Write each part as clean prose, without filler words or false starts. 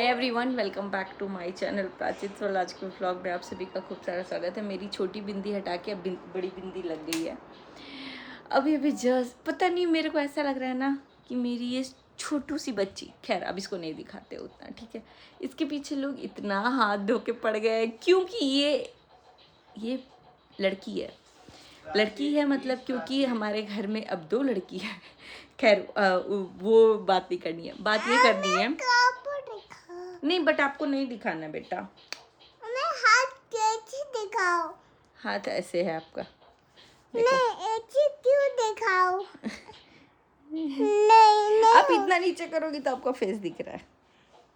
Everyone, welcome back to my channel Prachit Soul. आज के vlog में आप सभी का खूब सारा स्वागत है। मेरी छोटी बिंदी हटा के अब बड़ी बिंदी लग गई है। अभी अभी जस्ट पता नहीं, मेरे को ऐसा लग रहा है ना कि मेरी ये छोटू सी बच्ची, खैर अब इसको नहीं दिखाते उतना, ठीक है। इसके पीछे लोग इतना हाथ धो के पड़ गए क्योंकि ये लड़की है। लड़की है मतलब क्योंकि हमारे घर में अब 2 लड़की है। खैर वो बात नहीं करनी है, बात ये करनी है नहीं, बट आपको नहीं दिखाना बेटा। हाथ कैसे दिखाओ? हाथ ऐसे है आपका, देखो। नहीं, ऐसे क्यों दिखाओ? नहीं आप इतना नीचे करोगी तो आपका फेस दिख रहा है।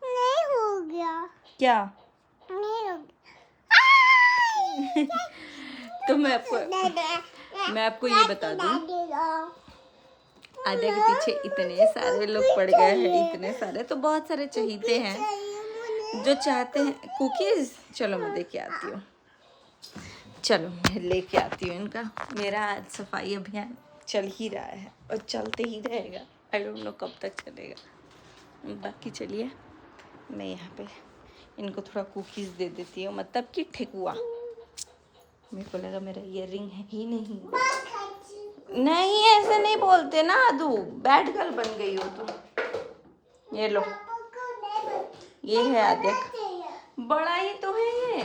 नहीं हो गया। क्या? नहीं हो गया। तो मैं आपको ये बता दूं, आद्या के पीछे इतने सारे लोग पड़ गए हैं, इतने सारे, तो बहुत सारे चहीते हैं जो चाहते हैं कुकीज। चलो मैं दे के आती हूँ, चलो मैं लेके आती हूँ इनका। मेरा आज सफाई अभियान चल ही रहा है और चलते ही रहेगा। आई डोंट नो कब तक चलेगा। बाकी चलिए, मैं यहाँ पे इनको थोड़ा कुकीज़ दे देती हूँ, मतलब कि ठेकुआ। मेरे को लगा मेरा ईयररिंग है ही नहीं। नहीं, ऐसे नहीं बोलते ना आदू, बैड गर्ल बन गई हो तुम। ये लो, ये है आद्या, बड़ा ही तो है ये।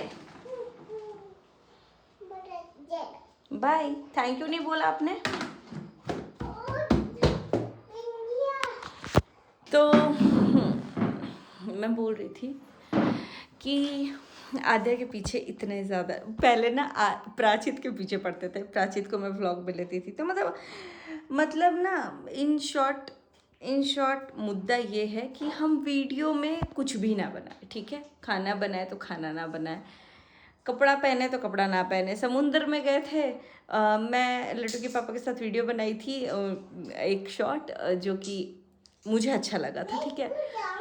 बाय, थैंक यू नहीं बोला आपने। तो मैं बोल रही थी कि आद्या के पीछे इतने ज़्यादा, पहले ना प्राचित के पीछे पड़ते थे। प्राचित को मैं व्लॉग में लेती थी, तो मतलब ना इन शॉर्ट मुद्दा ये है कि हम वीडियो में कुछ भी ना बनाए, ठीक है। खाना बनाए तो खाना ना बनाए, कपड़ा पहने तो कपड़ा ना पहने। समुद्र में गए थे, मैं लड्डू के पापा के साथ वीडियो बनाई थी, एक शॉट जो कि मुझे अच्छा लगा था, ठीक है।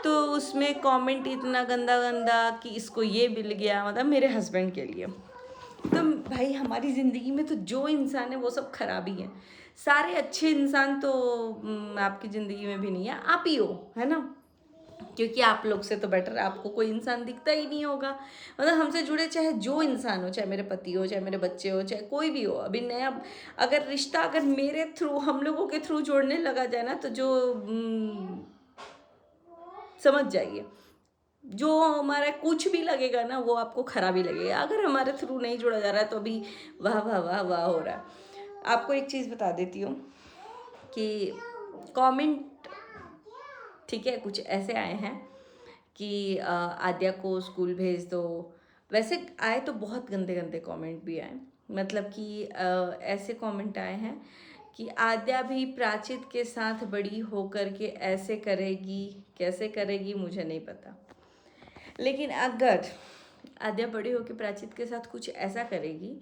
तो उसमें कमेंट इतना गंदा गंदा कि इसको ये मिल गया, मतलब मेरे हस्बैंड के लिए। तो भाई हमारी ज़िंदगी में तो जो इंसान है वो सब खराब ही है। सारे अच्छे इंसान तो आपकी ज़िंदगी में भी नहीं है, आप ही हो, है ना। क्योंकि आप लोग से तो बेटर आपको कोई इंसान दिखता ही नहीं होगा। मतलब हमसे जुड़े चाहे जो इंसान हो, चाहे मेरे पति हो, चाहे मेरे बच्चे हो, चाहे कोई भी हो। अभी नया अगर रिश्ता अगर मेरे थ्रू, हम लोगों के थ्रू जोड़ने लगा जाए ना, तो जो समझ जाइए, जो हमारा कुछ भी लगेगा ना वो आपको खराब ही लगेगा। अगर हमारे थ्रू नहीं जुड़ा जा रहा है तो अभी वाह वाह वाह वाह हो रहा है। आपको एक चीज़ बता देती हूँ कि कमेंट, ठीक है, कुछ ऐसे आए हैं कि आद्या को स्कूल भेज दो। वैसे आए तो बहुत गंदे गंदे कमेंट भी आए, मतलब कि ऐसे कमेंट आए हैं कि आद्या भी प्राचित के साथ बड़ी होकर के ऐसे करेगी, कैसे करेगी मुझे नहीं पता। लेकिन अगर आद्या बड़ी होकर प्राचित के साथ कुछ ऐसा करेगी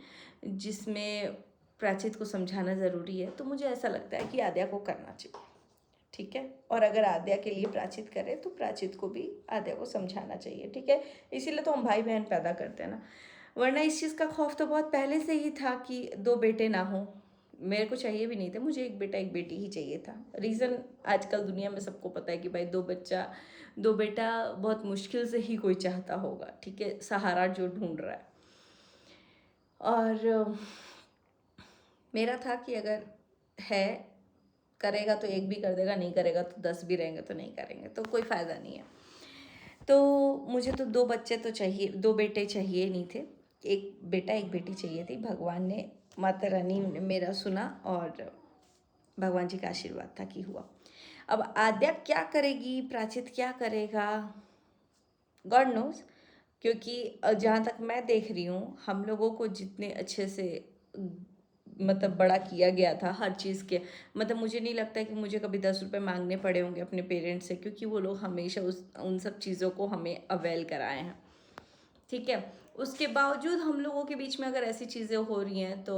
जिसमें प्राचित को समझाना ज़रूरी है, तो मुझे ऐसा लगता है कि आद्या को करना चाहिए, ठीक है। और अगर आद्या के लिए प्राचित करे तो प्राचित को भी आद्या को समझाना चाहिए, ठीक है। इसीलिए तो हम भाई बहन पैदा करते हैं ना, वरना इस चीज़ का खौफ तो बहुत पहले से ही था कि 2 बेटे ना हो। मेरे को चाहिए भी नहीं थे, मुझे एक बेटा एक बेटी ही चाहिए था। रीज़न आजकल दुनिया में सबको पता है कि भाई 2 बेटा बहुत मुश्किल से ही कोई चाहता होगा, ठीक है, सहारा जो ढूंढ रहा है। और मेरा था कि अगर है, करेगा तो एक भी कर देगा, नहीं करेगा तो 10 भी रहेंगे तो नहीं करेंगे, तो कोई फ़ायदा नहीं है। तो मुझे तो 2 बच्चे तो चाहिए, 2 बेटे चाहिए नहीं थे, एक बेटा एक बेटी चाहिए थी। भगवान ने, माता रानी ने मेरा सुना और भगवान जी का आशीर्वाद था कि हुआ। अब आद्या क्या करेगी, प्राचित क्या करेगा, गॉड नोज। क्योंकि जहाँ तक मैं देख रही हूँ, हम लोगों को जितने अच्छे से मतलब बड़ा किया गया था हर चीज़ के, मतलब मुझे नहीं लगता कि मुझे कभी 10 रुपये मांगने पड़े होंगे अपने पेरेंट्स से, क्योंकि वो लोग हमेशा उन सब चीज़ों को हमें अवेल कराए हैं, ठीक है। उसके बावजूद हम लोगों के बीच में अगर ऐसी चीज़ें हो रही हैं तो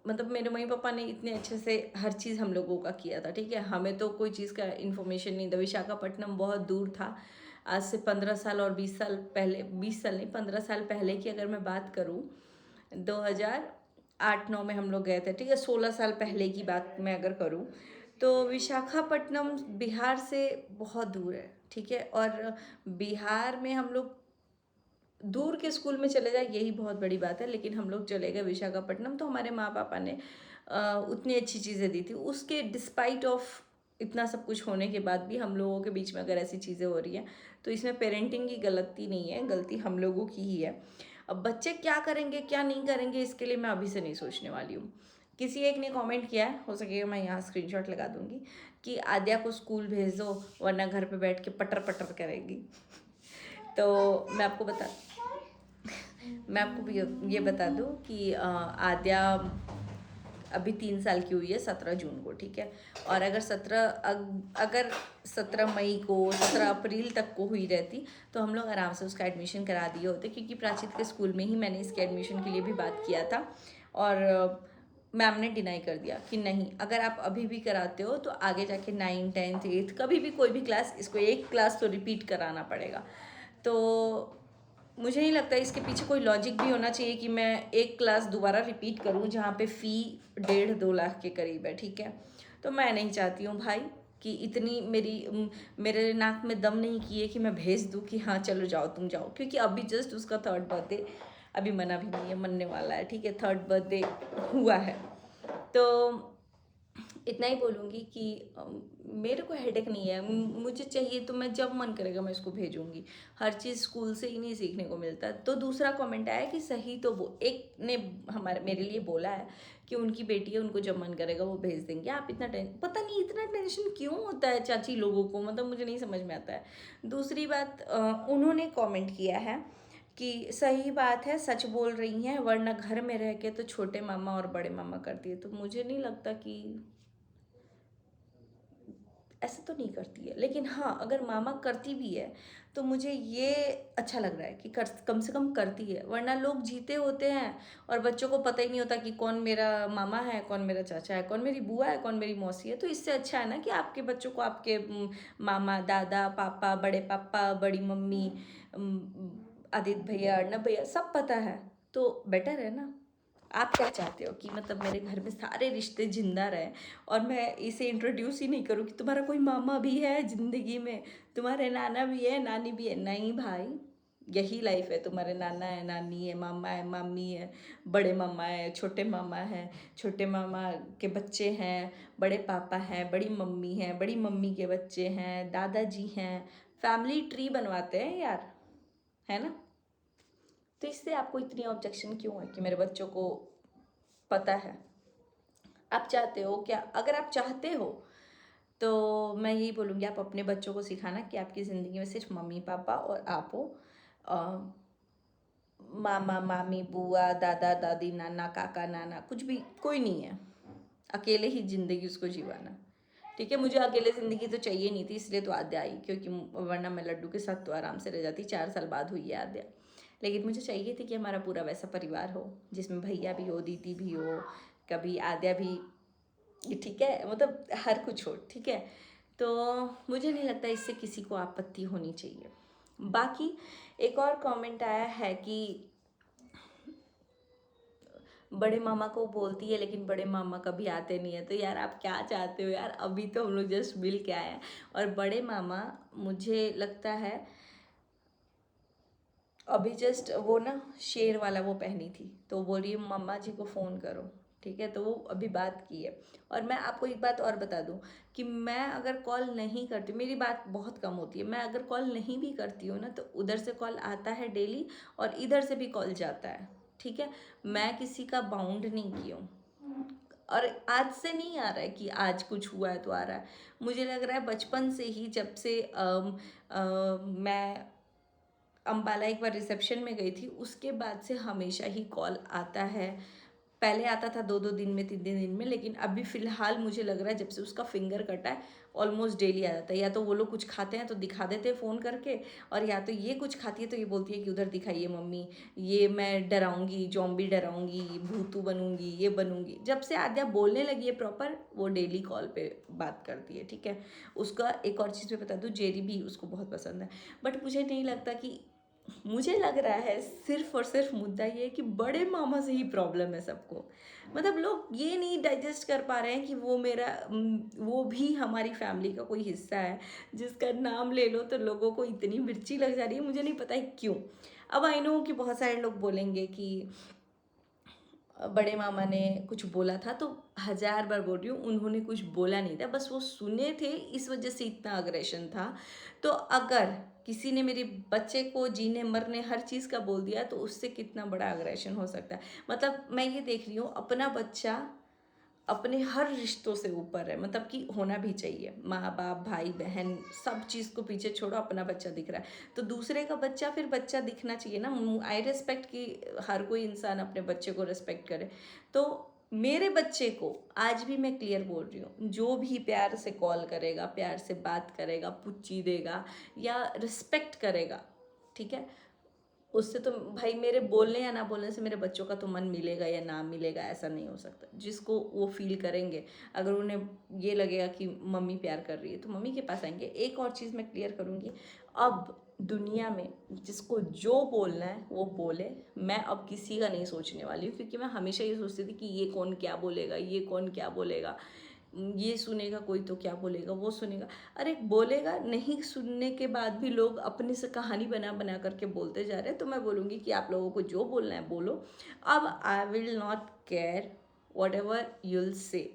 मतलब मेरे मम्मी पापा ने इतने अच्छे से हर चीज़ हम लोगों का किया था, ठीक है। हमें तो कोई चीज़ का इन्फॉर्मेशन नहीं था। विशाखापट्टनम बहुत दूर था। आज से 15 साल और 20 साल पहले, 20 साल नहीं 15 साल पहले की अगर मैं बात करूँ, 2008-9 में हम लोग गए थे, ठीक है। 16 साल पहले की बात मैं अगर करूँ तो विशाखापट्टनम बिहार से बहुत दूर है, ठीक है। और बिहार में हम लोग दूर के स्कूल में चले जाए यही बहुत बड़ी बात है, लेकिन हम लोग चले गए विशाखापट्टनम, तो हमारे माँ पापा ने उतनी अच्छी चीज़ें दी थी, उसके डिस्पाइट ऑफ इतना सब कुछ होने के बाद भी हम लोगों के बीच में अगर ऐसी चीज़ें हो रही हैं तो इसमें पेरेंटिंग की गलती नहीं है, गलती हम लोगों की ही है। अब बच्चे क्या करेंगे क्या नहीं करेंगे इसके लिए मैं अभी से नहीं सोचने वाली हूँ। किसी एक ने कमेंट किया है, हो सकेगा मैं यहाँ स्क्रीनशॉट लगा दूंगी, कि आद्या को स्कूल भेज दो वरना घर पे बैठ के पटर पटर करेगी। तो मैं आपको भी ये बता दूँ कि आद्या अभी 3 साल की हुई है 17 जून को, ठीक है। और अगर 17 मई को 17 अप्रैल तक को हुई रहती तो हम लोग आराम से उसका एडमिशन करा दिए होते, क्योंकि प्राचित के स्कूल में ही मैंने इसके एडमिशन के लिए भी बात किया था और मैम ने डिनाई कर दिया कि नहीं, अगर आप अभी भी कराते हो तो आगे जाके 9, 10th, 8th कभी भी कोई भी क्लास, इसको एक क्लास तो रिपीट कराना पड़ेगा। तो मुझे नहीं लगता इसके पीछे कोई लॉजिक भी होना चाहिए कि मैं एक क्लास दोबारा रिपीट करूं जहाँ पे फ़ी 1.5-2 लाख के करीब है, ठीक है। तो मैं नहीं चाहती हूँ भाई कि इतनी मेरे नाक में दम नहीं किए कि मैं भेज दूँ कि हाँ चलो जाओ तुम जाओ, क्योंकि अभी जस्ट उसका 3rd बर्थडे, अभी मना भी नहीं है, मनने वाला है, ठीक है, 3rd बर्थडे हुआ है। तो इतना ही बोलूँगी कि मेरे को हेडेक नहीं है, मुझे चाहिए तो मैं जब मन करेगा मैं इसको भेजूँगी। हर चीज़ स्कूल से ही नहीं सीखने को मिलता। तो दूसरा कमेंट आया कि सही तो वो एक ने मेरे लिए बोला है कि उनकी बेटी है, उनको जब मन करेगा वो भेज देंगे। आप इतना पता नहीं इतना टेंशन क्यों होता है चाची लोगों को, मतलब मुझे नहीं समझ में आता है। दूसरी बात, उन्होंने कॉमेंट किया है कि सही बात है, सच बोल रही हैं, वरना घर में रह के तो छोटे मामा और बड़े मामा करती है। तो मुझे नहीं लगता कि ऐसे तो नहीं करती है, लेकिन हाँ अगर मामा करती भी है तो मुझे ये अच्छा लग रहा है कि कम से कम करती है, वरना लोग जीते होते हैं और बच्चों को पता ही नहीं होता कि कौन मेरा मामा है, कौन मेरा चाचा है, कौन मेरी बुआ है, कौन मेरी मौसी है। तो इससे अच्छा है ना कि आपके बच्चों को आपके मामा, दादा, पापा, बड़े पापा, बड़ी मम्मी, आदित्य भैया, अर्नब भैया सब पता है, तो बेटर है ना। आप क्या चाहते हो कि मतलब मेरे घर में सारे रिश्ते जिंदा रहें और मैं इसे इंट्रोड्यूस ही नहीं करूँ कि तुम्हारा कोई मामा भी है ज़िंदगी में, तुम्हारे नाना भी है, नानी भी है? नहीं भाई, यही लाइफ है। तुम्हारे नाना है, नानी है, मामा है, मामी है, बड़े मामा है, छोटे मामा है, छोटे मामा के बच्चे हैं, बड़े पापा हैं, बड़ी मम्मी हैं, बड़ी मम्मी के बच्चे हैं, दादाजी हैं। फैमिली ट्री बनवाते हैं यार, है ना। तो इससे आपको इतनी ऑब्जेक्शन क्यों है कि मेरे बच्चों को पता है? आप चाहते हो क्या? अगर आप चाहते हो तो मैं यही बोलूँगी, आप अपने बच्चों को सिखाना कि आपकी ज़िंदगी में सिर्फ मम्मी पापा और आप हो। मामा मामी, बुआ, दादा दादी, नाना काका नाना कुछ भी कोई नहीं है। अकेले ही ज़िंदगी उसको जीवाना, ठीक है। मुझे अकेले ज़िंदगी तो चाहिए नहीं थी, इसलिए तो आद्या आई, क्योंकि वरना मैं लड्डू के साथ तो आराम से रह जाती। 4 साल बाद हुई है आद्या, लेकिन मुझे चाहिए थी कि हमारा पूरा वैसा परिवार हो जिसमें भैया भी हो, दीदी भी हो, कभी आद्या भी, ठीक है, मतलब हर कुछ हो, ठीक है। तो मुझे नहीं लगता इससे किसी को आपत्ति होनी चाहिए। बाकी एक और कमेंट आया है कि बड़े मामा को बोलती है लेकिन बड़े मामा कभी आते नहीं है। तो यार आप क्या चाहते हो यार, अभी तो हम लोग जस्ट मिल के आए हैं और बड़े मामा, मुझे लगता है अभी जस्ट वो ना शेर वाला वो पहनी थी, तो बोल रही है मम्मा जी को फ़ोन करो, ठीक है। तो वो अभी बात की है। और मैं आपको एक बात और बता दूं कि मैं अगर कॉल नहीं करती, मेरी बात बहुत कम होती है, मैं अगर कॉल नहीं भी करती हूँ ना तो उधर से कॉल आता है डेली और इधर से भी कॉल जाता है, ठीक है। मैं किसी का बाउंड नहीं की हूँ और आज से नहीं आ रहा है कि आज कुछ हुआ है तो आ रहा है। मुझे लग रहा है बचपन से ही, जब से मैं अम्बाला एक बार रिसेप्शन में गई थी, उसके बाद से हमेशा ही कॉल आता है। पहले आता था 2-2 दिन में, 3-3 दिन में, लेकिन अभी फ़िलहाल मुझे लग रहा है जब से उसका फिंगर कटा है ऑलमोस्ट डेली आ जाता है। या तो वो लोग कुछ खाते हैं तो दिखा देते हैं फ़ोन करके, और या तो ये कुछ खाती है तो ये बोलती है कि उधर दिखाइए मम्मी, ये मैं डराऊंगी, जॉम्बी डराऊंगी, भूतू बनूंगी, ये बनूंगी। जब से आद्या बोलने लगी है प्रॉपर, वो डेली कॉल पे बात करती है, ठीक है। उसका एक और चीज़ मैं बता दूँ, जेरी भी उसको बहुत पसंद है, बट मुझे नहीं लगता कि मुझे लग रहा है सिर्फ और सिर्फ मुद्दा ये है कि बड़े मामा से ही प्रॉब्लम है सबको। मतलब लोग ये नहीं डाइजेस्ट कर पा रहे हैं कि वो मेरा वो भी हमारी फैमिली का कोई हिस्सा है, जिसका नाम ले लो तो लोगों को इतनी मिर्ची लग जा रही है, मुझे नहीं पता है क्यों। अब आई नो कि बहुत सारे लोग बोलेंगे कि बड़े मामा ने कुछ बोला था, तो 1000 बार बोल रही हूँ, उन्होंने कुछ बोला नहीं था, बस वो सुने थे, इस वजह से इतना अग्रेशन था। तो अगर किसी ने मेरे बच्चे को जीने मरने हर चीज़ का बोल दिया तो उससे कितना बड़ा अग्रेशन हो सकता है। मतलब मैं ये देख रही हूँ, अपना बच्चा अपने हर रिश्तों से ऊपर है, मतलब कि होना भी चाहिए। माँ बाप भाई बहन सब चीज़ को पीछे छोड़ो, अपना बच्चा दिख रहा है तो दूसरे का बच्चा फिर बच्चा दिखना चाहिए ना। आई रिस्पेक्ट कि हर कोई इंसान अपने बच्चे को रिस्पेक्ट करे। तो मेरे बच्चे को आज भी मैं क्लियर बोल रही हूँ, जो भी प्यार से कॉल करेगा, प्यार से बात करेगा, पुच्ची देगा या रिस्पेक्ट करेगा, ठीक है, उससे तो भाई मेरे बोलने या ना बोलने से मेरे बच्चों का तो मन मिलेगा या ना मिलेगा ऐसा नहीं हो सकता। जिसको वो फील करेंगे, अगर उन्हें ये लगेगा कि मम्मी प्यार कर रही है तो मम्मी के पास आएंगे। एक और चीज़ मैं क्लियर करूँगी, अब दुनिया में जिसको जो बोलना है वो बोले। मैं अब किसी का नहीं सोचने वाली हूँ, क्योंकि मैं हमेशा ये सोचती थी कि ये कौन क्या बोलेगा, ये कौन क्या बोलेगा, ये सुनेगा कोई तो क्या बोलेगा, वो सुनेगा। अरे बोलेगा, नहीं सुनने के बाद भी लोग अपने से कहानी बना बना करके बोलते जा रहे हैं, तो मैं बोलूँगी कि आप लोगों को जो बोलना है बोलो। अब आई will not care whatever you'll से।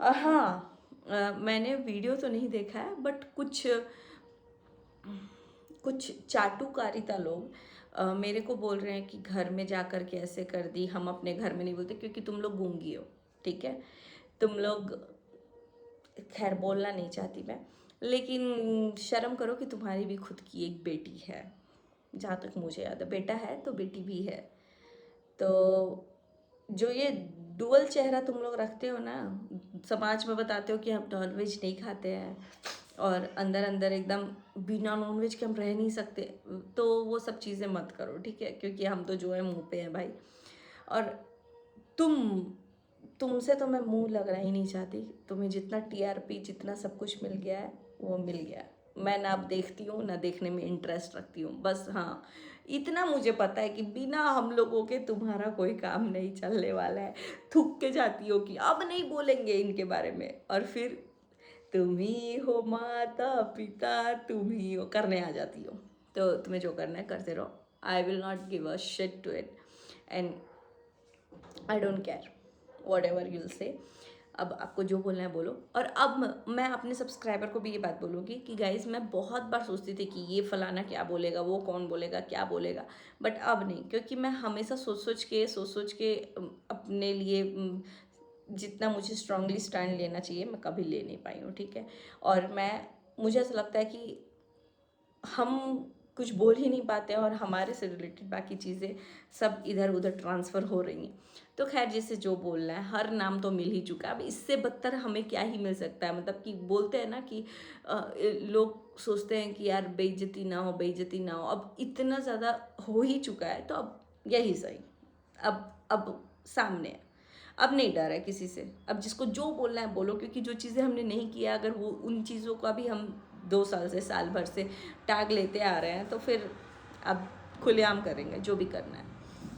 हाँ, मैंने वीडियो तो नहीं देखा है, बट कुछ कुछ चाटुकारिता लोग मेरे को बोल रहे हैं कि घर में जा कर के ऐसे कर दी, हम अपने घर में नहीं बोलते क्योंकि तुम लोग गूंगी हो, ठीक है, तुम लोग, खैर बोलना नहीं चाहती मैं, लेकिन शर्म करो कि तुम्हारी भी खुद की एक बेटी है। जहाँ तक मुझे याद है बेटा है तो बेटी भी है। तो जो ये डुअल चेहरा तुम लोग रखते हो ना, समाज में बताते हो कि हम नॉनवेज नहीं खाते हैं और अंदर अंदर एकदम बिना नॉनवेज के हम रह नहीं सकते, तो वो सब चीज़ें मत करो, ठीक है, क्योंकि हम तो जो है मुंह पे हैं भाई। और तुम तुमसे तो मैं मुंह लगना ही नहीं चाहती। तुम्हें जितना टीआरपी जितना सब कुछ मिल गया है वो मिल गया है। मैं ना अब देखती हूँ ना देखने में इंटरेस्ट रखती हूँ। बस हाँ, इतना मुझे पता है कि बिना हम लोगों के तुम्हारा कोई काम नहीं चलने वाला है। थूक के जाती हो कि अब नहीं बोलेंगे इनके बारे में, और फिर तुम ही हो माता पिता, तुम ही हो करने आ जाती हो। तो तुम्हें जो करना है करते रहो। I will not give a shit to it and I don't care whatever you'll say. अब आपको जो बोलना है बोलो। और अब मैं अपने सब्सक्राइबर को भी ये बात बोलूँगी कि गाइज़, मैं बहुत बार सोचती थी कि ये फलाना क्या बोलेगा, वो कौन बोलेगा, क्या बोलेगा, बट अब नहीं, क्योंकि मैं हमेशा सोच सोच के अपने लिए जितना मुझे स्ट्रांगली स्टैंड लेना चाहिए मैं कभी ले नहीं पाई हूँ, ठीक है। और मुझे ऐसा लगता है कि हम कुछ बोल ही नहीं पाते हैं और हमारे से रिलेटेड बाकी चीज़ें सब इधर उधर ट्रांसफ़र हो रही हैं। तो खैर, जिसे जो बोलना है, हर नाम तो मिल ही चुका है, अब इससे बदतर हमें क्या ही मिल सकता है। मतलब कि बोलते हैं ना कि लोग सोचते हैं कि यार बेइज्जती ना हो, बेइज्जती ना हो। अब इतना ज़्यादा हो ही चुका है तो अब यही सही। अब सामने है, अब नहीं डर है किसी से। अब जिसको जो बोलना है बोलो, क्योंकि जो चीज़ें हमने नहीं किया, अगर वो उन चीज़ों का भी हम 2 साल से साल भर से टैग लेते आ रहे हैं, तो फिर अब खुलेआम करेंगे जो भी करना है।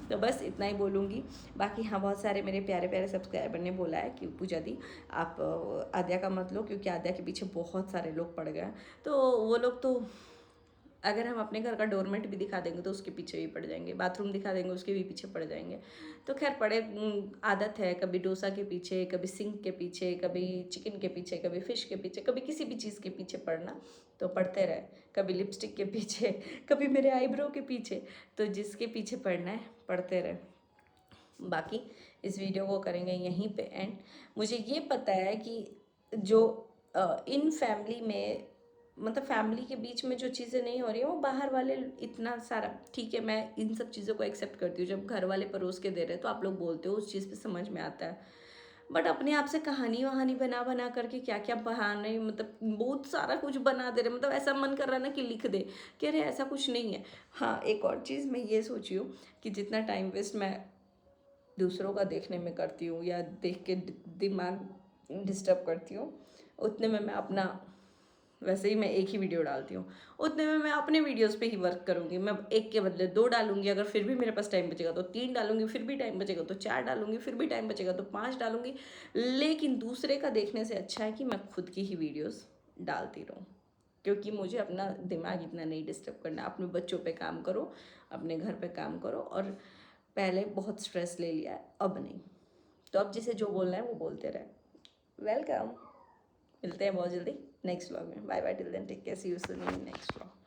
तो बस इतना ही बोलूँगी। बाकी हाँ, बहुत सारे मेरे प्यारे प्यारे सब्सक्राइबर ने बोला है कि पूजा दी आप आद्या का मत लो, क्योंकि आद्या के पीछे बहुत सारे लोग पड़ गए हैं। तो वो लोग तो, अगर हम अपने घर का डोरमेट भी दिखा देंगे तो उसके पीछे भी पड़ जाएंगे, बाथरूम दिखा देंगे उसके भी पीछे पड़ जाएंगे। तो खैर पड़े, आदत है, कभी डोसा के पीछे, कभी सिंक के पीछे, कभी चिकन के पीछे, कभी फिश के पीछे, कभी किसी भी चीज़ के पीछे पड़ना, तो पढ़ते रहे। कभी लिपस्टिक के पीछे, कभी मेरे आईब्रो के पीछे, तो जिसके पीछे पड़ना है पढ़ते रहे। बाकी इस वीडियो को करेंगे यहीं पे एंड। मुझे ये पता है कि जो इन फैमिली में, मतलब फैमिली के बीच में जो चीज़ें नहीं हो रही हैं वो बाहर वाले इतना सारा, ठीक है, मैं इन सब चीज़ों को एक्सेप्ट करती हूँ। जब घर वाले परोस के दे रहे हैं तो आप लोग बोलते हो, उस चीज़ पे समझ में आता है। बट अपने आप से कहानी वहानी बना बना करके क्या क्या बहाने, मतलब बहुत सारा कुछ बना दे रहे, मतलब ऐसा मन कर रहा है ना कि लिख दे कि अरे ऐसा कुछ नहीं है। हाँ, एक और चीज़ मैं ये सोची हूँ कि जितना टाइम वेस्ट मैं दूसरों का देखने में करती हूँ या देख के दिमाग डिस्टर्ब करती हूँ, उतने में मैं अपना वैसे ही मैं एक ही वीडियो डालती हूँ, उतने में मैं अपने वीडियोस पे ही वर्क करूँगी। मैं एक के बदले 2 डालूँगी, अगर फिर भी मेरे पास टाइम बचेगा तो 3 डालूँगी, फिर भी टाइम बचेगा तो 4 डालूँगी, फिर भी टाइम बचेगा तो 5 डालूँगी। लेकिन दूसरे का देखने से अच्छा है कि मैं खुद की ही वीडियोस डालती रहूँ, क्योंकि मुझे अपना दिमाग इतना नहीं डिस्टर्ब करना। अपने बच्चों पे काम करो, अपने घर पे काम करो, और पहले बहुत स्ट्रेस ले लिया है, अब नहीं। तो अब जिसे जो बोलना है वो बोलते रहे। वेलकम, मिलते हैं बहुत जल्दी नेक्स्ट व्लॉग में। Bye bye, till then take care, see you soon in next vlog.